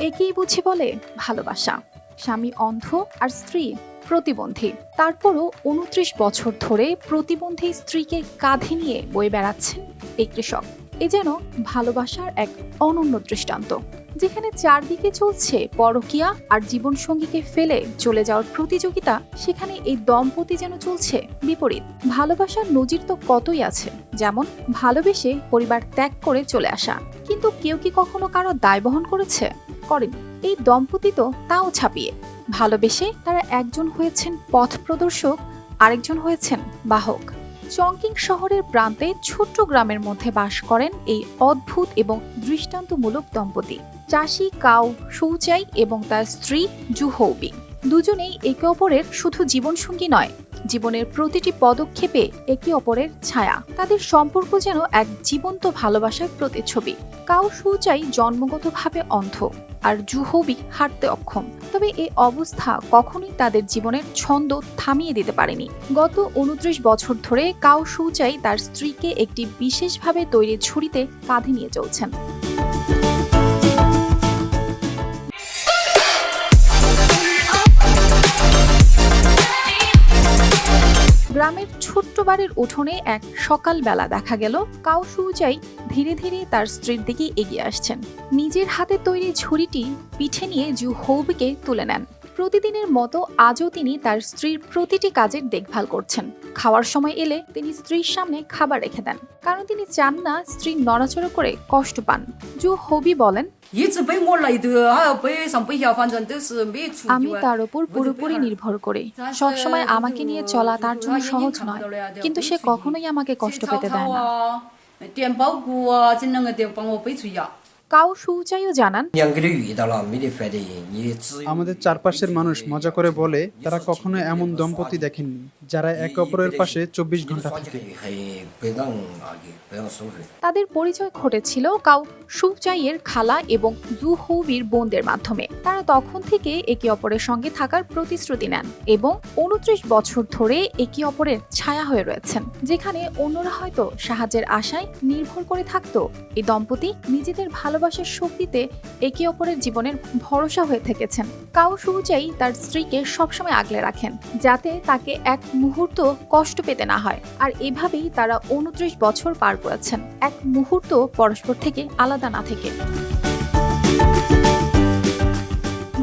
একেই বুঝি বলে ভালোবাসা। স্বামী অন্ধ আর স্ত্রী প্রতিবন্ধী, তারপরও ২৯ বছর ধরে প্রতিবন্ধী স্ত্রীকে কাঁধে নিয়ে বয়ে বেড়াচ্ছেন এই কৃষক। এ যেন ভালোবাসার এক অনন্য দৃষ্টান্ত, যেখানে চারদিকে চলছে পরকীয়া আর জীবনসঙ্গীকে ফেলে চলে যাওয়ার প্রতিযোগিতা, সেখানে এই দম্পতি যেন চলছে বিপরীত। ভালোবাসার নজির তো কতই আছে, যেমন ভালোবেসে পরিবার ত্যাগ করে চলে আসা, কিন্তু কেউ কি কখনো কারো দায় বহন করেনি। এই দম্পতি তো তাও ছাপিয়ে ভালোবেসে তারা একজন হয়েছেন পথ প্রদর্শক, আরেকজন হয়েছেন বাহক। চংকিং শহরের প্রান্তে ছোট্ট গ্রামের মধ্যে বাস করেন এই অদ্ভুত এবং দৃষ্টান্তমূলক দম্পতি। চাষি কাও শৌচাই এবং তার স্ত্রী জু হৌবি দুজনেই একে অপরের শুধু জীবনসঙ্গী নয়, জীবনের প্রতিটি পদক্ষেপে একে অপরের ছায়া। তাদের সম্পর্ক যেন এক জীবন্ত ভালোবাসার প্রতিচ্ছবি। কাও শৌচাই জন্মগতভাবে অন্ধ আর জু হৌবি হাঁটতে অক্ষম, তবে এই অবস্থা কখনোই তাদের জীবনের ছন্দ থামিয়ে দিতে পারেনি। গত ২৯ বছর ধরে কাও শৌচাই তার স্ত্রীকে একটি বিশেষভাবে তৈরি ঝুড়িতে কাঁধে নিয়ে চলছেন। গ্রামের ছোট্ট বাড়ির উঠোনে এক সকালবেলা দেখা গেল কাও শৌচাই ধীরে ধীরে তার স্ত্রীর দিকে এগিয়ে আসছেন। নিজের হাতে তৈরি ঝুড়িটি পিঠে নিয়ে জু হৌবিকে তুলে নেন। প্রতিদিনের মতো আজও তিনি তার স্ত্রীর প্রতিটি কাজের দেখভাল করছেন। খাওয়ার সময় এলে তিনি স্ত্রীর সামনে খাবার রেখে দেন, কারণ তিনি চান না স্ত্রী নড়াচড়া করে কষ্ট পান। জু হৌবি বলেন, আমি তার উপর পুরোপুরি নির্ভর করি। সবসময় আমাকে নিয়ে চলা তার জন্য সহজ নয়, কিন্তু সে কখনোই আমাকে কষ্ট পেতে দেয় না। কাও শৌচাইও জানান, আমাদের চারপাশের মানুষ মজা করে বলে তারা কখনো এমন দম্পতি দেখেননি যারা একে অপরের পাশে ২৪ ঘন্টা থাকে। তাদের পরিচয় ঘটেছিল কাও শৌচাইয়ের খালা এবং জু হৌবির বোনদের মাধ্যমে। তারা তখন থেকে একে অপরের সঙ্গে থাকার প্রতিশ্রুতি নেন এবং ২৯ বছর ধরে একে অপরের ছায়া হয়ে রয়েছেন। যেখানে অন্যরা হয়তো সাহায্যের আশায় নির্ভর করে থাকতো, এই দম্পতি নিজেদের ভালোবাসার শক্তিতে একে অপরের জীবনের ভরসা হয়ে থেকেছেন। কাও শৌচাই তার স্ত্রীকে সবসময় আগলে রাখেন, যাতে তাকে এক মুহূর্ত কষ্ট পেতে না হয়। আর এভাবেই তারা ২৯ বছর পার করেছেন, এক মুহূর্ত পরস্পর থেকে আলাদা না থেকে।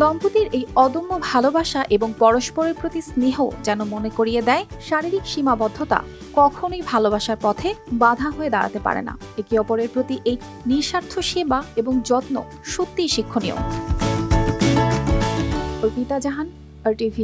দম্পতির এই অদম্য ভালোবাসা এবং পরস্পরের প্রতি স্নেহ যেন মনে করিয়ে দেয় শারীরিক সীমাবদ্ধতা কখনোই ভালোবাসার পথে বাধা হয়ে দাঁড়াতে পারে না। একে অপরের প্রতি এই নিঃস্বার্থ সেবা এবং যত্ন সত্যিই শিক্ষণীয়। অর্পিতা জাহান, RTV।